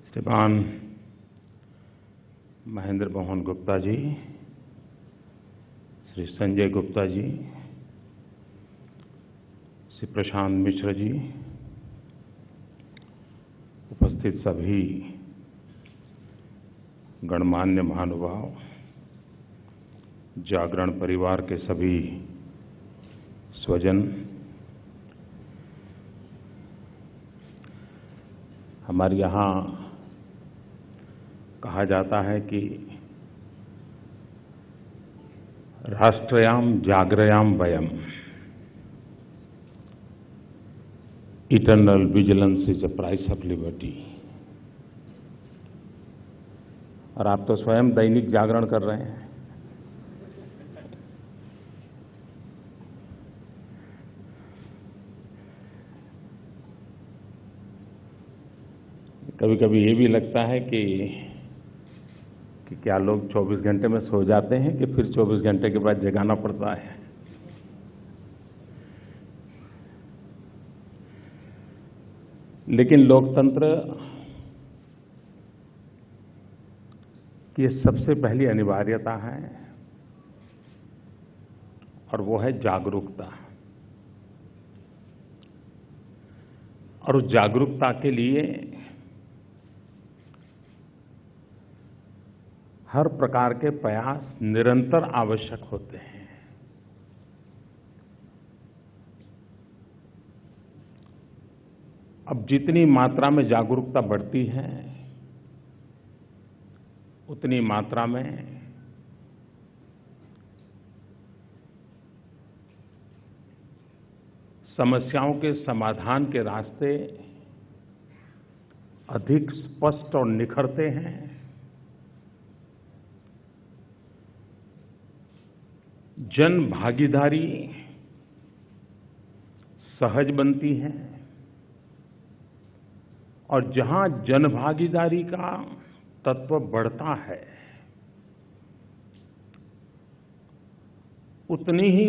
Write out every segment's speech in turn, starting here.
श्रीमान महेंद्र मोहन गुप्ता जी, श्री संजय गुप्ता जी, श्री प्रशांत मिश्र जी, उपस्थित सभी गणमान्य महानुभाव, जागरण परिवार के सभी स्वजन, हमारे यहाँ कहा जाता है कि राष्ट्रयाम जागरयाम वयम, eternal vigilance is a price of liberty. और आप तो स्वयं दैनिक जागरण कर रहे हैं। कभी कभी ये भी लगता है कि क्या लोग 24 घंटे में सो जाते हैं कि फिर 24 घंटे के बाद जगाना पड़ता है। लेकिन लोकतंत्र की सबसे पहली अनिवार्यता है और वो है जागरूकता। और उस जागरूकता के लिए हर प्रकार के प्रयास निरंतर आवश्यक होते हैं। अब जितनी मात्रा में जागरूकता बढ़ती है, उतनी मात्रा में समस्याओं के समाधान के रास्ते अधिक स्पष्ट और निखरते हैं। जन भागीदारी सहज बनती है और जहां जन भागीदारी का तत्व बढ़ता है, उतनी ही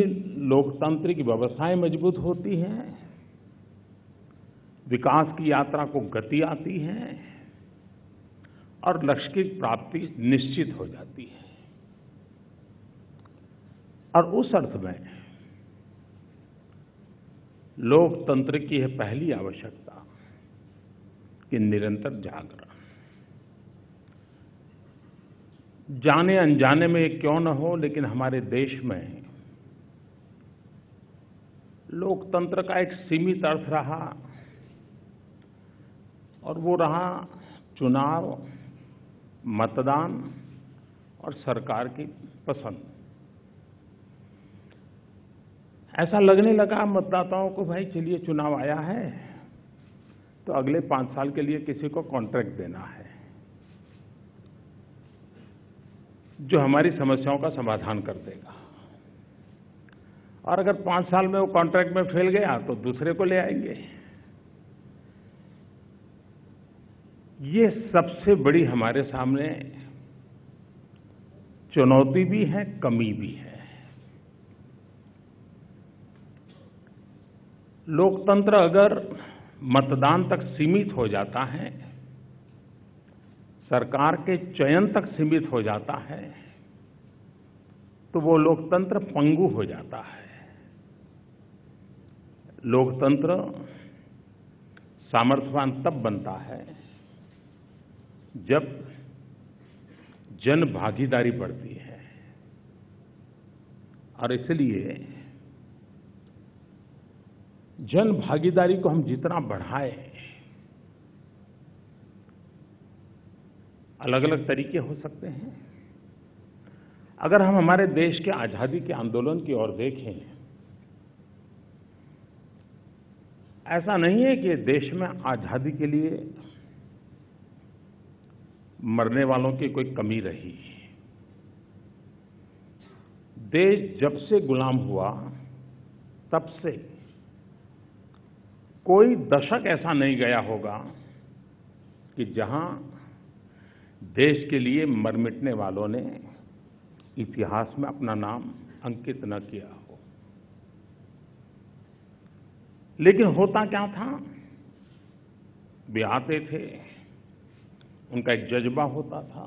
लोकतांत्रिक व्यवस्थाएं मजबूत होती हैं, विकास की यात्रा को गति आती है और लक्ष्य की प्राप्ति निश्चित हो जाती है। और उस अर्थ में लोकतंत्र की है पहली आवश्यकता कि निरंतर जागरण। जाने अनजाने में क्यों न हो, लेकिन हमारे देश में लोकतंत्र का एक सीमित अर्थ रहा और वो रहा चुनाव, मतदान और सरकार की पसंद। ऐसा लगने लगा मतदाताओं को, भाई चलिए चुनाव आया है तो अगले 5 साल के लिए किसी को कॉन्ट्रैक्ट देना है जो हमारी समस्याओं का समाधान कर देगा, और अगर 5 साल में वो कॉन्ट्रैक्ट में फेल गया तो दूसरे को ले आएंगे। ये सबसे बड़ी हमारे सामने चुनौती भी है, कमी भी है। लोकतंत्र अगर मतदान तक सीमित हो जाता है, सरकार के चयन तक सीमित हो जाता है, तो वो लोकतंत्र पंगु हो जाता है। लोकतंत्र सामर्थ्यवान तब बनता है जब जन भागीदारी बढ़ती है। और इसलिए जन भागीदारी को हम जितना बढ़ाएं, अलग अलग तरीके हो सकते हैं। अगर हम हमारे देश के आजादी के आंदोलन की ओर देखें, ऐसा नहीं है कि देश में आजादी के लिए मरने वालों की कोई कमी रही। देश जब से गुलाम हुआ तब से कोई दशक ऐसा नहीं गया होगा कि जहां देश के लिए मर मिटने वालों ने इतिहास में अपना नाम अंकित न किया हो। लेकिन होता क्या था, वे आते थे, उनका एक जज्बा होता था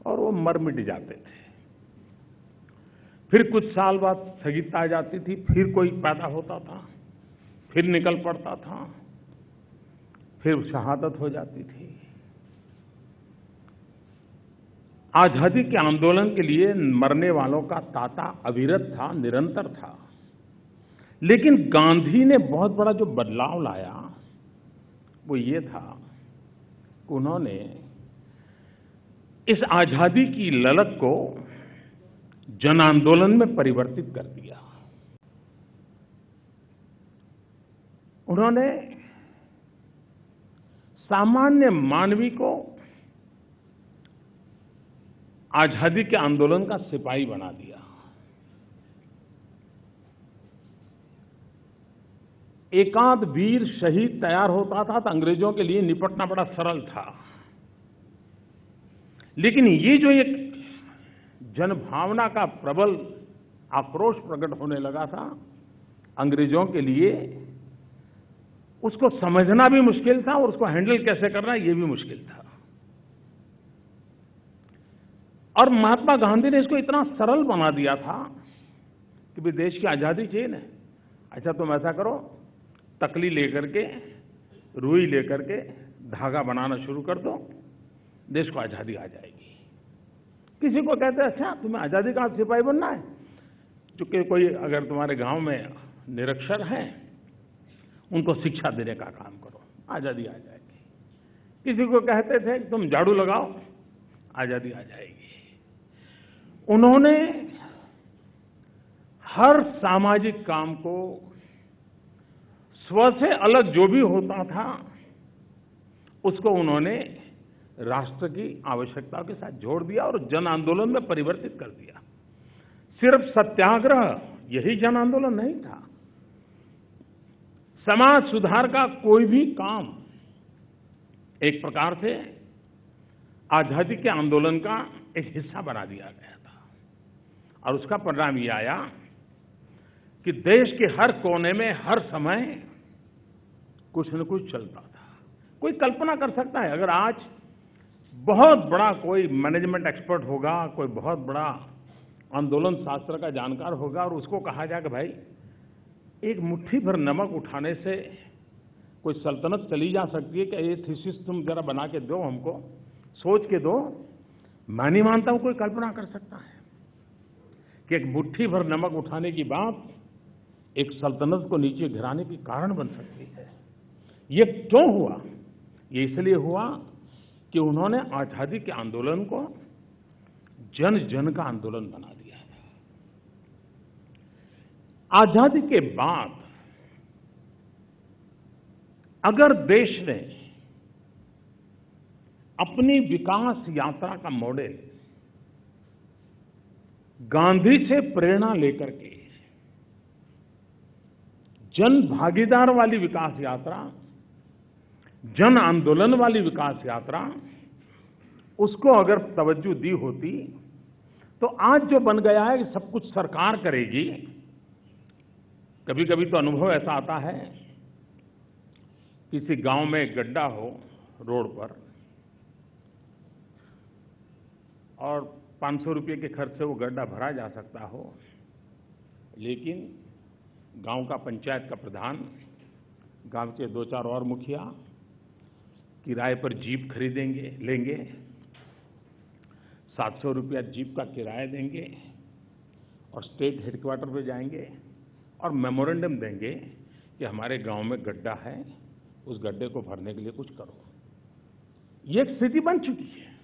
और वो मर मिट जाते थे। फिर कुछ साल बाद स्थगितता आ जाती थी, फिर कोई पैदा होता था, फिर निकल पड़ता था, फिर शहादत हो जाती थी। आजादी के आंदोलन के लिए मरने वालों का तांता अविरत था, निरंतर था। लेकिन गांधी ने बहुत बड़ा जो बदलाव लाया वो ये था कि उन्होंने इस आजादी की ललक को जन आंदोलन में परिवर्तित कर दिया। उन्होंने सामान्य मानवी को आजादी के आंदोलन का सिपाही बना दिया। एकाध वीर शहीद तैयार होता था तो अंग्रेजों के लिए निपटना बड़ा सरल था। लेकिन ये जो एक जनभावना का प्रबल आक्रोश प्रकट होने लगा था अंग्रेजों के लिए, उसको समझना भी मुश्किल था और उसको हैंडल कैसे करना ये भी मुश्किल था। और महात्मा गांधी ने इसको इतना सरल बना दिया था कि भाई देश की आजादी चाहिए ना, अच्छा तुम ऐसा करो, तकली लेकर के, रुई लेकर के धागा बनाना शुरू कर दो, देश को आजादी आ जाएगी। किसी को कहते हैं अच्छा तुम्हें आजादी का सिपाही बनना है, चूंकि कोई अगर तुम्हारे गांव में निरक्षर हैं उनको शिक्षा देने का काम करो, आजादी आ जाएगी। किसी को कहते थे तुम झाड़ू लगाओ, आजादी आ जाएगी। उन्होंने हर सामाजिक काम को स्व से अलग जो भी होता था उसको उन्होंने राष्ट्र की आवश्यकताओं के साथ जोड़ दिया और जन आंदोलन में परिवर्तित कर दिया। सिर्फ सत्याग्रह यही जन आंदोलन नहीं था, समाज सुधार का कोई भी काम एक प्रकार से आजादी के आंदोलन का एक हिस्सा बना दिया गया था। और उसका परिणाम ये आया कि देश के हर कोने में हर समय कुछ न कुछ चलता था। कोई कल्पना कर सकता है अगर आज बहुत बड़ा कोई मैनेजमेंट एक्सपर्ट होगा, कोई बहुत बड़ा आंदोलन शास्त्र का जानकार होगा और उसको कहा जाए कि भाई एक मुट्ठी भर नमक उठाने से कोई सल्तनत चली जा सकती है, क्या ये थीसिस तुम जरा बना के दो, हमको सोच के दो। मैं नहीं मानता हूं कोई कल्पना कर सकता है कि एक मुट्ठी भर नमक उठाने की बात एक सल्तनत को नीचे गिराने के कारण बन सकती है। ये क्यों हुआ? ये इसलिए हुआ कि उन्होंने आजादी के आंदोलन को जन जन का आंदोलन बना दिया। आजादी के बाद अगर देश ने अपनी विकास यात्रा का मॉडल गांधी से प्रेरणा लेकर के जन भागीदार वाली विकास यात्रा, जन आंदोलन वाली विकास यात्रा, उसको अगर तवज्जो दी होती तो आज जो बन गया है सब कुछ सरकार करेगी। कभी कभी तो अनुभव ऐसा आता है, किसी गांव में एक गड्ढा हो रोड पर और 500 रुपये के खर्च से वो गड्ढा भरा जा सकता हो, लेकिन गांव का पंचायत का प्रधान, गांव के 2-4 और मुखिया किराए पर जीप लेंगे, 700 रुपया जीप का किराया देंगे और स्टेट हेडक्वार्टर पे जाएंगे और मेमोरेंडम देंगे कि हमारे गांव में गड्ढा है, उस गड्ढे को भरने के लिए कुछ करो। ये एक स्थिति बन चुकी है,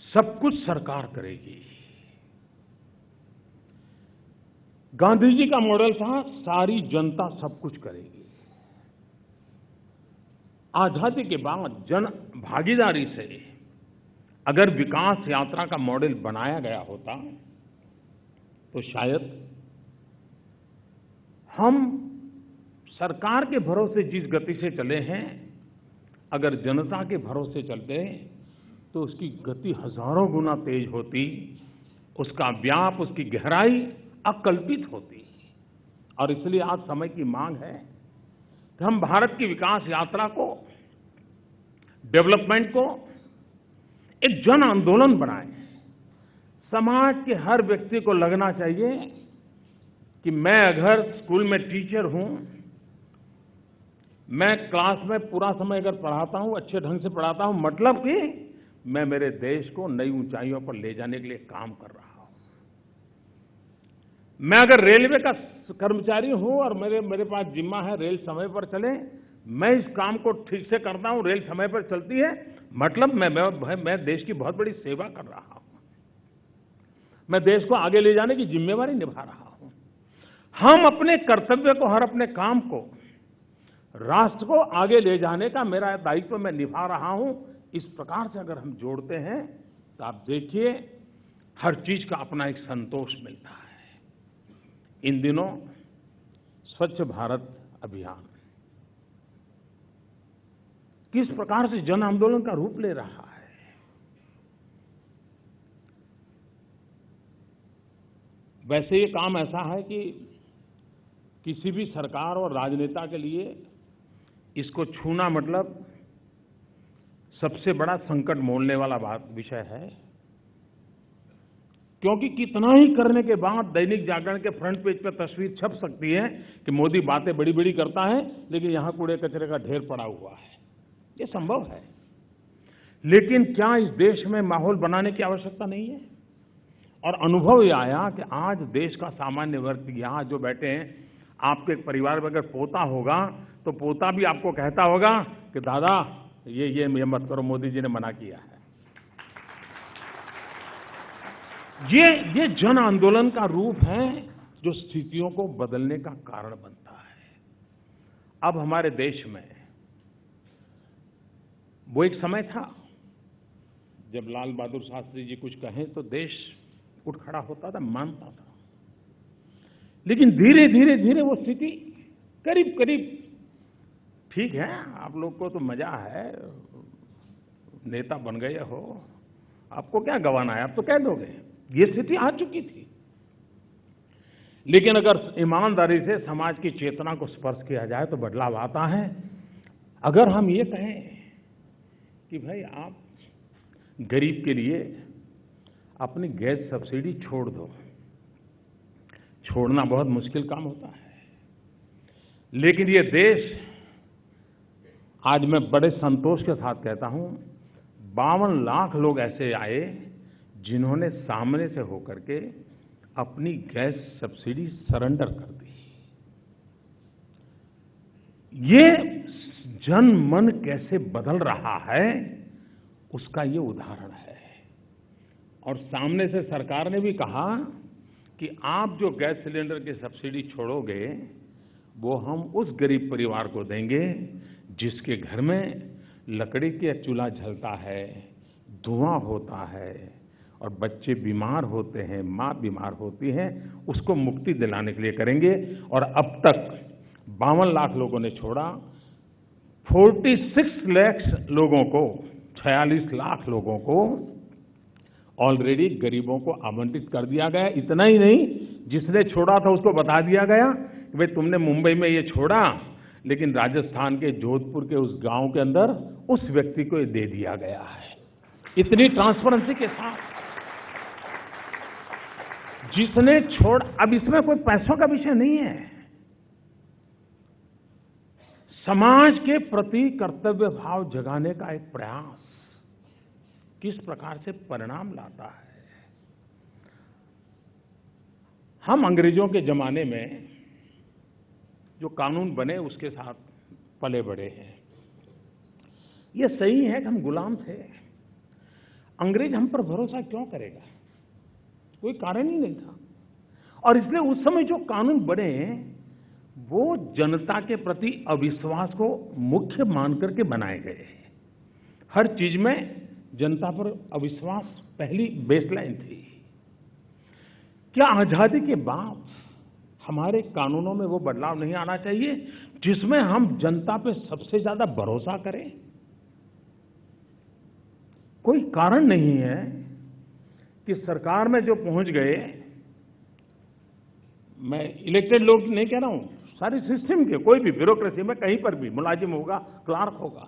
सब कुछ सरकार करेगी। गांधी जी का मॉडल था सारी जनता सब कुछ करेगी। आजादी के बाद जन भागीदारी से अगर विकास यात्रा का मॉडल बनाया गया होता तो शायद हम सरकार के भरोसे जिस गति से चले हैं, अगर जनता के भरोसे चलते तो उसकी गति हजारों गुना तेज होती, उसका व्याप, उसकी गहराई अकल्पित होती। और इसलिए आज समय की मांग है कि हम भारत की विकास यात्रा को डेवलपमेंट को एक जन आंदोलन बनाएं। समाज के हर व्यक्ति को लगना चाहिए कि मैं अगर स्कूल में टीचर हूं, मैं क्लास में पूरा समय अगर पढ़ाता हूं, अच्छे ढंग से पढ़ाता हूं, मतलब कि मैं मेरे देश को नई ऊंचाइयों पर ले जाने के लिए काम कर रहा हूं। मैं अगर रेलवे का कर्मचारी हूं और मेरे पास जिम्मा है रेल समय पर चले, मैं इस काम को ठीक से करता हूं, रेल समय पर चलती है, मतलब मैं देश की बहुत बड़ी सेवा कर रहा हूं। मैं देश को आगे ले जाने की जिम्मेवारी निभा रहा हूं। हम अपने कर्तव्य को, हर अपने काम को, राष्ट्र को आगे ले जाने का मेरा दायित्व मैं निभा रहा हूं। इस प्रकार से अगर हम जोड़ते हैं तो आप देखिए हर चीज का अपना एक संतोष मिलता है। इन दिनों स्वच्छ भारत अभियान किस प्रकार से जन आंदोलन का रूप ले रहा है। वैसे ये काम ऐसा है कि किसी भी सरकार और राजनेता के लिए इसको छूना मतलब सबसे बड़ा संकट मोलने वाला विषय है, क्योंकि कितना ही करने के बाद दैनिक जागरण के फ्रंट पेज पर तस्वीर छप सकती है कि मोदी बातें बड़ी बड़ी करता है लेकिन यहां कूड़े कचरे का ढेर पड़ा हुआ है। ये संभव है, लेकिन क्या इस देश में माहौल बनाने की आवश्यकता नहीं है? और अनुभव ये आया कि आज देश का सामान्य वर्ग यहां जो बैठे हैं, आपके परिवार में अगर पोता होगा तो पोता भी आपको कहता होगा कि दादा ये मत करो, मोदी जी ने मना किया है। ये जन आंदोलन का रूप है जो स्थितियों को बदलने का कारण बनता है। अब हमारे देश में वो एक समय था जब लाल बहादुर शास्त्री जी कुछ कहें तो देश उठ खड़ा होता था, मानता था। लेकिन धीरे धीरे धीरे वो स्थिति करीब करीब ठीक है, आप लोग को तो मजा है, नेता बन गए हो, आपको क्या गंवाना है, आप तो कह दोगे। ये स्थिति आ चुकी थी। लेकिन अगर ईमानदारी से समाज की चेतना को स्पर्श किया जाए तो बदलाव आता है। अगर हम ये कहें कि भाई आप गरीब के लिए अपनी गैस सब्सिडी छोड़ दो, छोड़ना बहुत मुश्किल काम होता है, लेकिन ये देश, आज मैं बड़े संतोष के साथ कहता हूं, 52 लाख लोग ऐसे आए जिन्होंने सामने से होकर के अपनी गैस सब्सिडी सरेंडर कर दी। ये जन मन कैसे बदल रहा है उसका ये उदाहरण है। और सामने से सरकार ने भी कहा कि आप जो गैस सिलेंडर की सब्सिडी छोड़ोगे वो हम उस गरीब परिवार को देंगे जिसके घर में लकड़ी का चूल्हा जलता है, धुआं होता है और बच्चे बीमार होते हैं, माँ बीमार होती है, उसको मुक्ति दिलाने के लिए करेंगे। और अब तक 52 लाख लोगों ने छोड़ा, 46 लाख लोगों को, 46 लाख लोगों को ऑलरेडी गरीबों को आवंटित कर दिया गया। इतना ही नहीं, जिसने छोड़ा था उसको बता दिया गया कि भाई तुमने मुंबई में ये छोड़ा, लेकिन राजस्थान के जोधपुर के उस गांव के अंदर उस व्यक्ति को ये दे दिया गया है। इतनी ट्रांसपेरेंसी के साथ जिसने छोड़, अब इसमें कोई पैसों का विषय नहीं है, समाज के प्रति कर्तव्य भाव जगाने का एक प्रयास किस प्रकार से परिणाम लाता है। हम अंग्रेजों के जमाने में जो कानून बने उसके साथ पले बढ़े हैं। ये सही है कि हम गुलाम थे, अंग्रेज हम पर भरोसा क्यों करेगा, कोई कारण ही नहीं था। और इसलिए उस समय जो कानून बने वो जनता के प्रति अविश्वास को मुख्य मान करके बनाए गए। हर चीज में जनता पर अविश्वास पहली बेसलाइन थी। क्या आजादी के बाद हमारे कानूनों में वो बदलाव नहीं आना चाहिए जिसमें हम जनता पे सबसे ज्यादा भरोसा करें? कोई कारण नहीं है कि सरकार में जो पहुंच गए, मैं इलेक्टेड लोग नहीं कह रहा हूं, सारी सिस्टम के, कोई भी ब्यूरोक्रेसी में कहीं पर भी मुलाजिम होगा, क्लार्क होगा,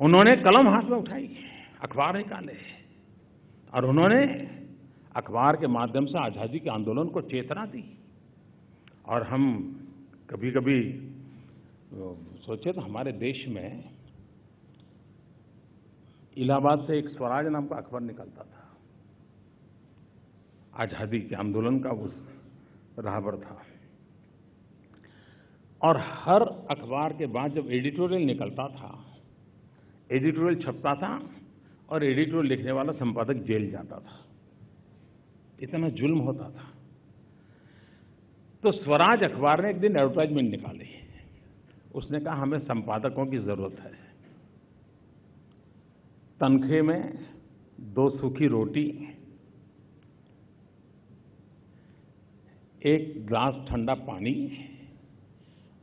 उन्होंने कलम हाथ में उठाई, अखबार निकाले और उन्होंने अखबार के माध्यम से आज़ादी के आंदोलन को चेतना दी। और हम कभी-कभी सोचे तो हमारे देश में इलाहाबाद से एक स्वराज नाम का अखबार निकलता था, आज़ादी के आंदोलन का उस राहबर था। और हर अखबार के बाद जब एडिटोरियल निकलता था, एडिटोरियल छपता था और एडिटोरियल लिखने वाला संपादक जेल जाता था, इतना जुल्म होता था। तो स्वराज अखबार ने एक दिन एडवर्टाइजमेंट निकाली। उसने कहा हमें संपादकों की जरूरत है, तनख्वाह में 2 सूखी रोटी, 1 गिलास ठंडा पानी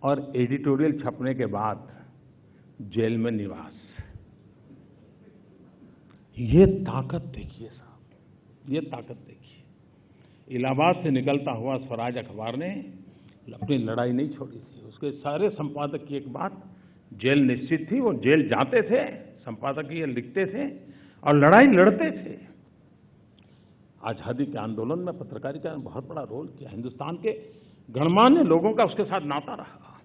और एडिटोरियल छपने के बाद जेल में निवास। ये ताकत देखिए साहब, ये ताकत देखिए। इलाहाबाद से निकलता हुआ स्वराज अखबार ने अपनी लड़ाई नहीं छोड़ी थी। उसके सारे संपादक की एक बात, जेल निश्चित थी, वो जेल जाते थे, संपादक ये लिखते थे और लड़ाई लड़ते थे। आज़ादी के आंदोलन में पत्रकारिता ने बहुत बड़ा रोल किया। हिंदुस्तान के गणमान्य लोगों का उसके साथ नाता रहा।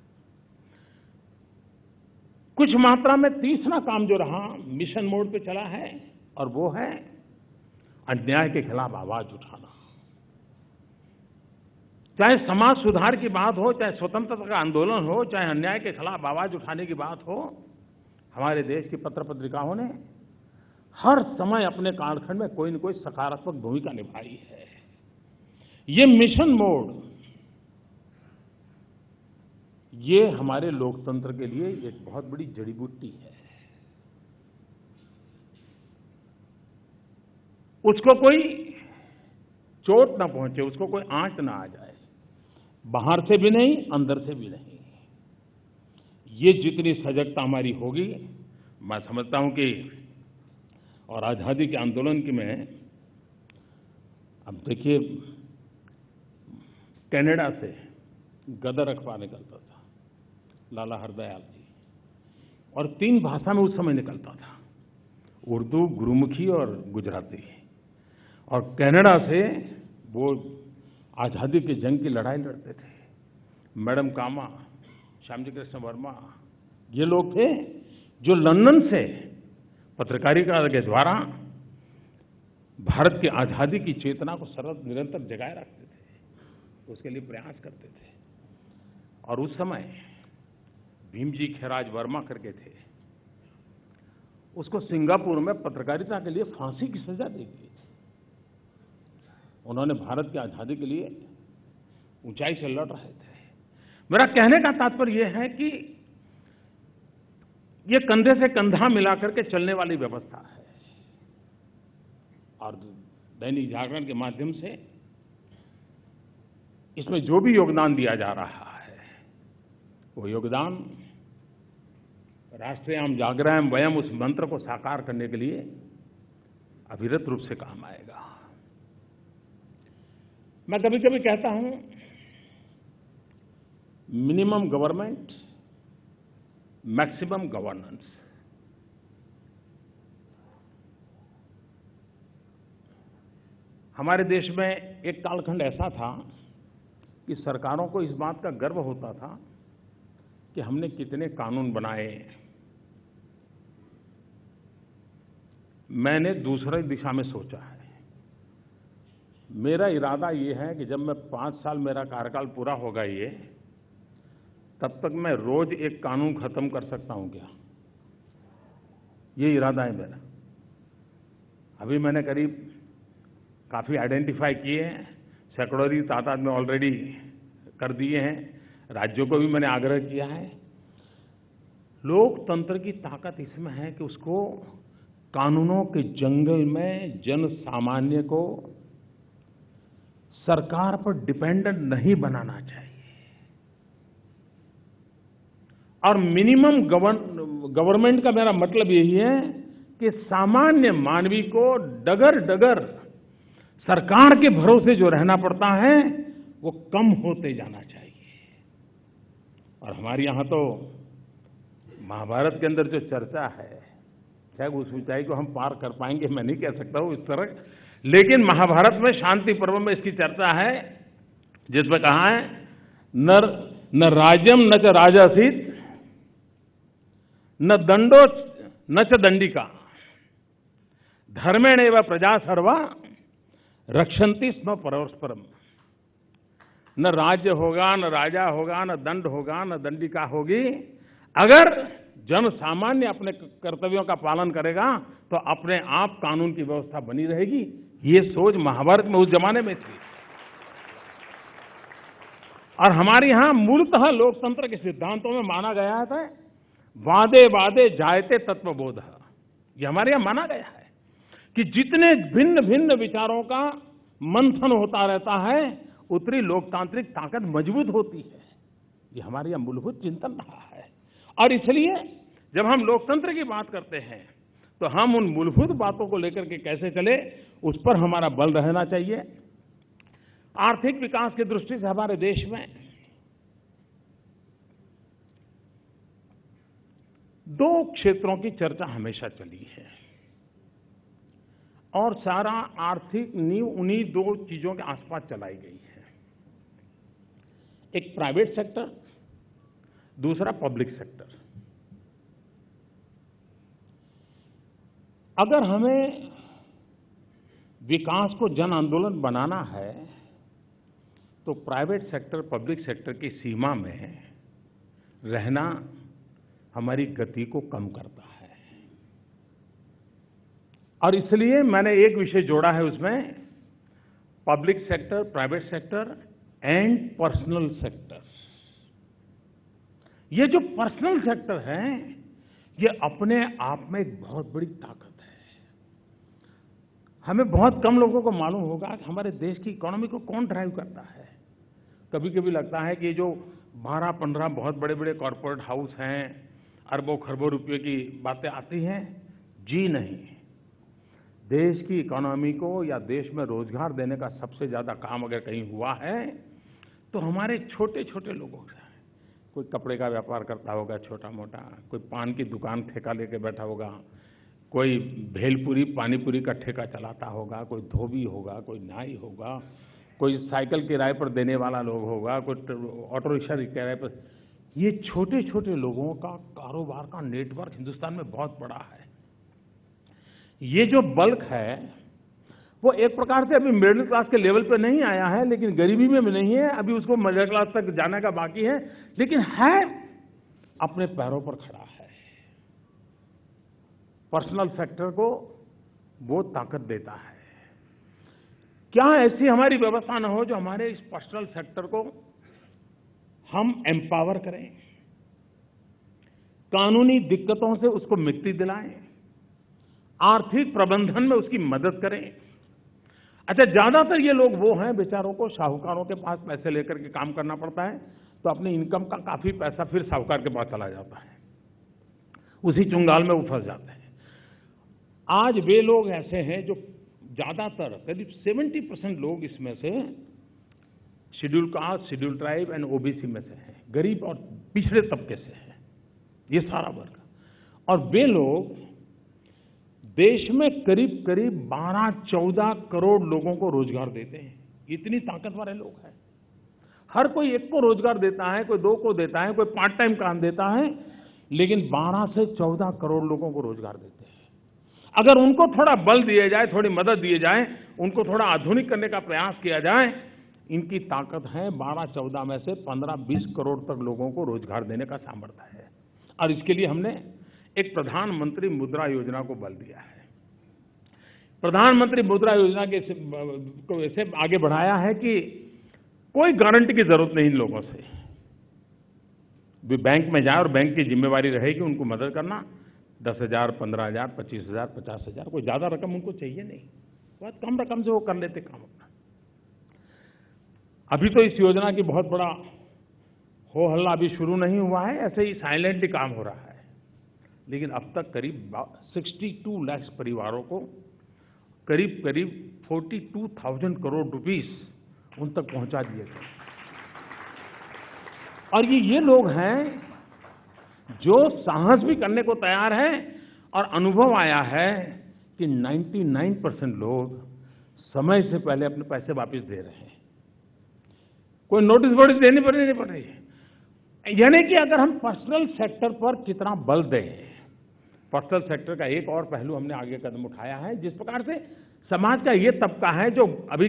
कुछ मात्रा में तीसरा काम जो रहा, मिशन मोड पे चला है, और वो है अन्याय के खिलाफ आवाज उठाना। चाहे समाज सुधार की बात हो, चाहे स्वतंत्रता का आंदोलन हो, चाहे अन्याय के खिलाफ आवाज उठाने की बात हो, हमारे देश की पत्र पत्रिकाओं ने हर समय अपने कालखंड में कोई न कोई सकारात्मक भूमिका निभाई है। ये मिशन मोड, ये हमारे लोकतंत्र के लिए एक बहुत बड़ी जड़ी बूटी है। उसको कोई चोट ना पहुंचे, उसको कोई आंच ना आ जाए, बाहर से भी नहीं, अंदर से भी नहीं। ये जितनी सजगता हमारी होगी, मैं समझता हूं कि, और आज़ादी के आंदोलन की में, अब देखिए कनाडा से गदर अखबार निकलता था, लाला हरदयाल जी, और 3 भाषा में उस समय निकलता था, उर्दू, गुरुमुखी और गुजराती। और कनाडा से वो आज़ादी की जंग की लड़ाई लड़ते थे। मैडम कामा, श्यामजी कृष्ण वर्मा, ये लोग थे जो लंदन से पत्रकारिता के द्वारा भारत की आज़ादी की चेतना को सतत निरंतर जगाए रखते थे, उसके लिए प्रयास करते थे। और उस समय भीमजी खैराज वर्मा करके थे, उसको सिंगापुर में पत्रकारिता के लिए फांसी की सजा दी गई थी। उन्होंने भारत की आज़ादी के लिए ऊंचाई से लड़ रहे थे। मेरा कहने का तात्पर्य यह है कि ये कंधे से कंधा मिलाकर के चलने वाली व्यवस्था है। और दैनिक जागरण के माध्यम से इसमें जो भी योगदान दिया जा रहा है, वो योगदान राष्ट्रयाम जागराम वयम, उस मंत्र को साकार करने के लिए अविरत रूप से काम आएगा। मैं कभी कभी कहता हूं, मिनिमम गवर्नमेंट, मैक्सिमम गवर्नेंस। हमारे देश में एक कालखंड ऐसा था कि सरकारों को इस बात का गर्व होता था कि हमने कितने कानून बनाए। मैंने दूसरी दिशा में सोचा है। मेरा इरादा ये है कि जब मैं 5 साल मेरा कार्यकाल पूरा होगा ये, तब तक मैं रोज एक कानून खत्म कर सकता हूं क्या, ये इरादा है मेरा। अभी मैंने करीब काफी आइडेंटिफाई किए हैं, सैकड़ों की तादाद में ऑलरेडी कर दिए हैं। राज्यों को भी मैंने आग्रह किया है। लोकतंत्र की ताकत इसमें है कि उसको कानूनों के जंगल में जन सामान्य को सरकार पर डिपेंडेंट नहीं बनाना चाहिए। और मिनिमम गवर्नमेंट का मेरा मतलब यही है कि सामान्य मानवी को डगर डगर सरकार के भरोसे जो रहना पड़ता है, वो कम होते जाना चाहिए। और हमारे यहां तो महाभारत के अंदर जो चर्चा है शायद उस ऊंचाई को हम पार कर पाएंगे, मैं नहीं कह सकता हूँ इस तरह। लेकिन महाभारत में शांति पर्व में इसकी चर्चा है, जिसमें कहा है न राज्यम न च राजासीत न दंडो न च दंडिका धर्मेणैव प्रजा सर्वा रक्षन्ति स्म परस्परम। न राज्य होगा, न राजा होगा, न दंड होगा, न दंडिका होगी। अगर जन सामान्य अपने कर्तव्यों का पालन करेगा तो अपने आप कानून की व्यवस्था बनी रहेगी। ये सोच महाभारत में उस जमाने में थी। और हमारे यहां मूलतः लोकतंत्र के सिद्धांतों में माना गया था वादे वादे जायते तत्वबोध। ये हमारे यहां माना गया है कि जितने भिन्न भिन्न विचारों का मंथन होता रहता है उतनी लोकतांत्रिक ताकत मजबूत होती है। ये हमारे यहां मूलभूत चिंतन रहा है। और इसलिए जब हम लोकतंत्र की बात करते हैं तो हम उन मूलभूत बातों को लेकर के कैसे चले, उस पर हमारा बल रहना चाहिए। आर्थिक विकास की दृष्टि से हमारे देश में दो क्षेत्रों की चर्चा हमेशा चली है और सारा आर्थिक नींव उन्हीं दो चीजों के आसपास चलाई गई है। एक प्राइवेट सेक्टर, दूसरा पब्लिक सेक्टर। अगर हमें विकास को जन आंदोलन बनाना है तो प्राइवेट सेक्टर पब्लिक सेक्टर की सीमा में रहना हमारी गति को कम करता है। और इसलिए मैंने एक विषय जोड़ा है उसमें, public sector, private sector and personal sector. ये जो पर्सनल सेक्टर है ये अपने आप में एक बहुत बड़ी ताकत है। हमें बहुत कम लोगों को मालूम होगा कि हमारे देश की इकोनॉमी को कौन ड्राइव करता है। कभी कभी लगता है कि ये जो 12-15 बहुत बड़े बड़े कॉरपोरेट हाउस हैं, अरबों खरबों रुपए की बातें आती हैं। जी नहीं, देश की इकोनॉमी को या देश में रोजगार देने का सबसे ज्यादा काम अगर कहीं हुआ है तो हमारे छोटे छोटे लोगों का। कोई कपड़े का व्यापार करता होगा छोटा मोटा, कोई पान की दुकान ठेका लेके बैठा होगा, कोई भेलपुरी पानीपुरी का ठेका चलाता होगा, कोई धोबी होगा, कोई नाई होगा, कोई साइकिल किराए पर देने वाला लोग होगा, कोई ऑटो रिक्शा किराए पर। ये छोटे छोटे लोगों का कारोबार का नेटवर्क हिंदुस्तान में बहुत बड़ा है। ये जो बल्क है वो एक प्रकार से अभी मिडिल क्लास के लेवल पे नहीं आया है, लेकिन गरीबी में भी नहीं है, अभी उसको मिडिल क्लास तक जाने का बाकी है, लेकिन है अपने पैरों पर खड़ा है। पर्सनल सेक्टर को वो ताकत देता है। क्या ऐसी हमारी व्यवस्था न हो जो हमारे इस पर्सनल सेक्टर को हम एम्पावर करें, कानूनी दिक्कतों से उसको मुक्ति दिलाएं, आर्थिक प्रबंधन में उसकी मदद करें। अच्छा, ज्यादातर ये लोग वो हैं बेचारों को साहूकारों के पास पैसे लेकर के काम करना पड़ता है, तो अपनी इनकम का काफी पैसा फिर साहूकार के पास चला जाता है, उसी चुंगाल में वो फंस जाते हैं। आज वे लोग ऐसे हैं जो ज्यादातर करीब 70% लोग इसमें से schedule caste, schedule tribe and OBC में से हैं, गरीब और पिछड़े तबके से हैं, ये सारा वर्ग। और वे लोग देश में करीब करीब 12-14 करोड़ लोगों को रोजगार देते हैं। इतनी ताकत वाले लोग हैं। हर कोई एक को रोजगार देता है, कोई दो को देता है, कोई पार्ट टाइम काम देता है, लेकिन 12 से 14 करोड़ लोगों को रोजगार देते हैं। अगर उनको थोड़ा बल दिया जाए, थोड़ी मदद दी जाए, उनको थोड़ा आधुनिक करने का प्रयास किया जाए, इनकी ताकत है 12-14 में से 15-20 करोड़ तक लोगों को रोजगार देने का सामर्थ्य है। और इसके लिए हमने एक प्रधानमंत्री मुद्रा योजना को बल दिया है। प्रधानमंत्री मुद्रा योजना को ऐसे आगे बढ़ाया है कि कोई गारंटी की जरूरत नहीं इन लोगों से। वे बैंक में जाए और बैंक की जिम्मेवारी रहेगी उनको मदद करना। 10,000, 15,000, 25,000, 50,000, कोई ज्यादा रकम उनको चाहिए नहीं, बहुत कम रकम से वो कर लेते काम अपना। अभी तो इस योजना की बहुत बड़ा हो हल्ला अभी शुरू नहीं हुआ है, ऐसे ही साइलेंटली काम हो रहा है, लेकिन अब तक करीब 62 लाख परिवारों को करीब करीब 42,000 करोड़ रुपीस उन तक पहुंचा दिए गए। और ये लोग हैं जो साहस भी करने को तैयार हैं और अनुभव आया है कि 99% लोग समय से पहले अपने पैसे वापस दे रहे हैं। कोई नोटिस वोटिस देनी नहीं पड़ रही है। यानी कि अगर हम पर्सनल सेक्टर पर कितना बल दें, पर्सनल सेक्टर का एक और पहलू हमने आगे कदम उठाया है। जिस प्रकार से समाज का ये तबका है जो अभी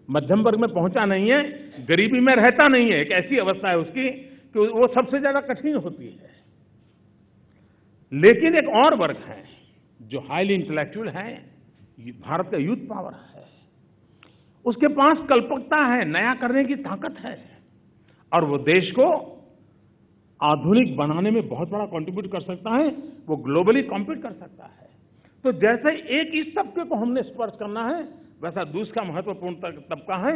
मध्यम वर्ग में पहुंचा नहीं है, गरीबी में रहता नहीं है, एक ऐसी अवस्था है उसकी कि वो सबसे ज्यादा कठिन होती है। लेकिन एक और वर्ग है जो हाईली इंटेलेक्चुअल है, भारत का यूथ पावर है, उसके पास कल्पकता है, नया करने की ताकत है और वो देश को आधुनिक बनाने में बहुत बड़ा कंट्रीब्यूट कर सकता है, वो ग्लोबली कॉम्पीट कर सकता है। तो जैसे एक इस तबके को हमने स्पर्श करना है, वैसा दूसरा महत्वपूर्ण तबका है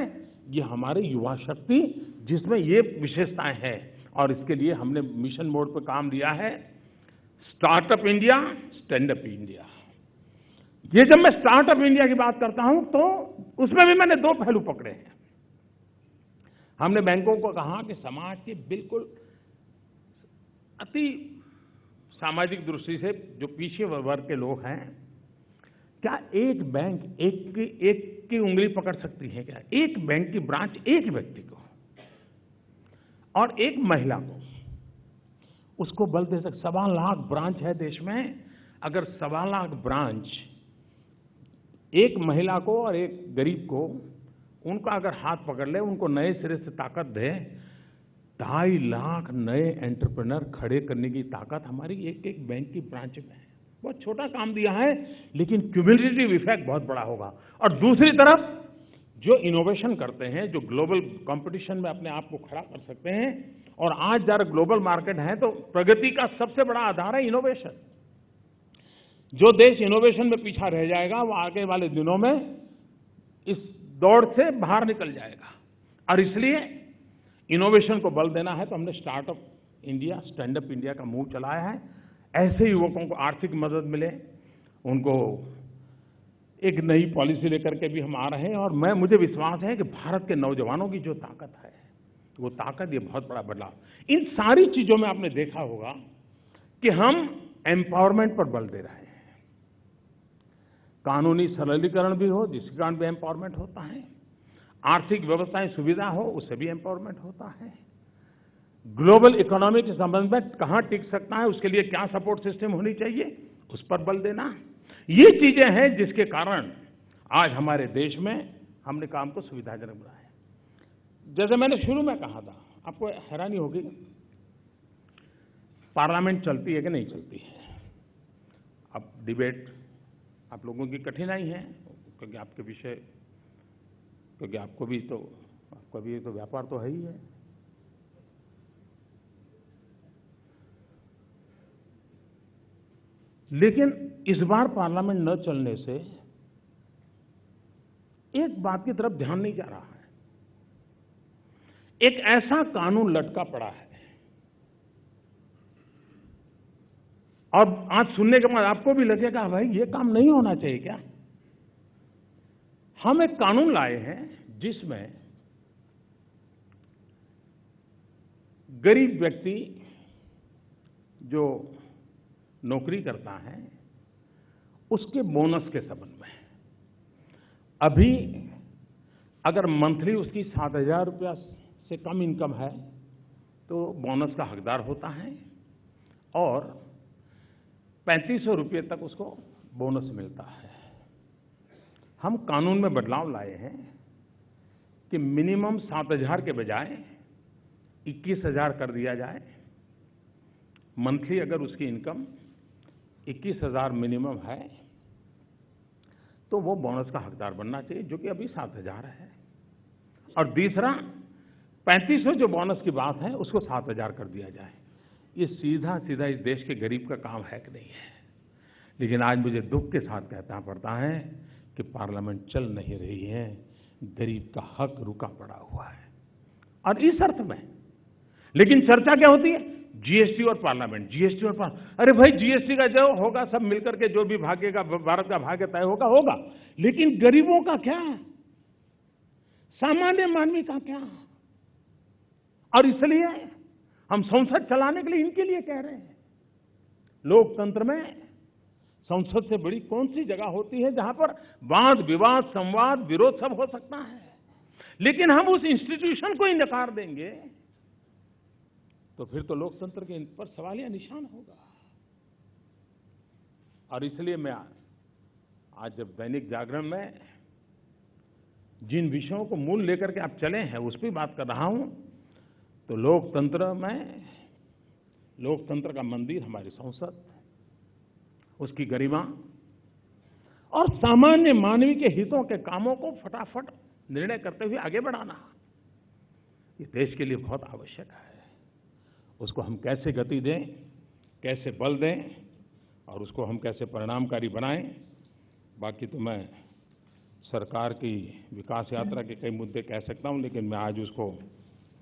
ये हमारी युवा शक्ति, जिसमें ये विशेषताएं हैं। और इसके लिए हमने मिशन मोड पर काम लिया है, startup India, stand up India. ये जब मैं स्टार्टअप इंडिया की बात करता हूं तो उसमें भी मैंने दो पहलू पकड़े हैं। हमने बैंकों को कहा कि समाज के बिल्कुल अति सामाजिक दृष्टि से जो पीछे वर्ग के लोग हैं, क्या एक बैंक एक की उंगली पकड़ सकती है क्या? एक बैंक की ब्रांच एक व्यक्ति को और एक महिला को, उसको बल दे सकते। 1.25 लाख ब्रांच है देश में। अगर 1.25 लाख ब्रांच एक महिला को और एक गरीब को, उनका अगर हाथ पकड़ ले, उनको नए सिरे से ताकत दे, 2.5 लाख नए एंटरप्रेन्योर खड़े करने की ताकत हमारी एक एक बैंक की ब्रांच में है। बहुत छोटा काम दिया है, लेकिन क्यूमुलेटिव इफेक्ट बहुत बड़ा होगा। और दूसरी तरफ जो इनोवेशन करते हैं, जो ग्लोबल कंपटीशन में अपने आप को खड़ा कर सकते हैं, और आज जरा ग्लोबल मार्केट है तो प्रगति का सबसे बड़ा आधार है इनोवेशन। जो देश इनोवेशन में पीछा रह जाएगा वो आगे वाले दिनों में इस दौड़ से बाहर निकल जाएगा। और इसलिए इनोवेशन को बल देना है तो हमने startup India, stand up India का मूव चलाया है। ऐसे युवकों को आर्थिक मदद मिले, उनको एक नई पॉलिसी लेकर के भी हम आ रहे हैं। और मुझे विश्वास है कि भारत के नौजवानों की जो ताकत है, वो ताकत, ये बहुत बड़ा बदलाव। इन सारी चीजों में आपने देखा होगा कि हम एम्पावरमेंट पर बल दे रहे हैं। कानूनी सरलीकरण भी हो, जिसके कारण भी एम्पावरमेंट होता है। आर्थिक व्यवस्थाएं सुविधा हो, उससे भी एम्पावरमेंट होता है। ग्लोबल इकोनॉमी के संबंध में कहां टिक सकता है, उसके लिए क्या सपोर्ट सिस्टम होनी चाहिए, उस पर बल देना। ये चीजें हैं जिसके कारण आज हमारे देश में हमने काम को सुविधाजनक बनाया। जैसे मैंने शुरू में कहा था, आपको हैरानी होगी, पार्लियामेंट चलती है कि नहीं चलती है। अब डिबेट आप लोगों की कठिनाई है, क्योंकि आपके विषय, क्योंकि आपको भी तो व्यापार तो है ही है। लेकिन इस बार पार्लियामेंट न चलने से एक बात की तरफ ध्यान नहीं जा रहा है। एक ऐसा कानून लटका पड़ा है, और आज सुनने के बाद आपको भी लगेगा भाई ये काम नहीं होना चाहिए क्या। हम एक कानून लाए हैं जिसमें गरीब व्यक्ति जो नौकरी करता है उसके बोनस के संबंध में, अभी अगर मंथली उसकी 7,000 रुपया से कम इनकम है तो बोनस का हकदार होता है, और 3,500 रुपये तक उसको बोनस मिलता है। हम कानून में बदलाव लाए हैं कि मिनिमम 7,000 के बजाय 21,000 कर दिया जाए। मंथली अगर उसकी इनकम 21,000 मिनिमम है तो वो बोनस का हकदार बनना चाहिए, जो कि अभी 7,000 है। और दूसरा 3,500 जो बोनस की बात है उसको 7,000 कर दिया जाए। ये सीधा सीधा इस देश के गरीब का काम है कि नहीं है। लेकिन आज मुझे दुख के साथ कहना पड़ता है कि पार्लियामेंट चल नहीं रही है, गरीब का हक रुका पड़ा हुआ है। और इस अर्थ में लेकिन चर्चा क्या होती है, जीएसटी और पार्लियामेंट, जीएसटी और पार्लियामेंट। अरे भाई जीएसटी का जो होगा सब मिलकर के जो भी भागेगा, भारत का भाग्य तय होगा, लेकिन गरीबों का क्या, सामान्य मानवी का क्या। और इसलिए हम संसद चलाने के लिए इनके लिए कह रहे हैं। लोकतंत्र में संसद से बड़ी कौन सी जगह होती है जहां पर वाद विवाद संवाद विरोध सब हो सकता है। लेकिन हम उस इंस्टीट्यूशन को ही नकार देंगे तो फिर तो लोकतंत्र के इन पर सवालिया निशान होगा। और इसलिए मैं आज जब दैनिक जागरण में जिन विषयों को मूल लेकर के आप चले हैं उस पर बात कर रहा हूं, तो लोकतंत्र का मंदिर हमारी संसद, उसकी गरिमा और सामान्य मानवीय के हितों के कामों को फटाफट निर्णय करते हुए आगे बढ़ाना, ये देश के लिए बहुत आवश्यक है। उसको हम कैसे गति दें, कैसे बल दें और उसको हम कैसे परिणामकारी बनाएं। बाकी तो मैं सरकार की विकास यात्रा के कई मुद्दे कह सकता हूं, लेकिन मैं आज उसको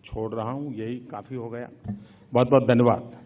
छोड़ रहा हूं, यही काफी हो गया। बहुत बहुत धन्यवाद।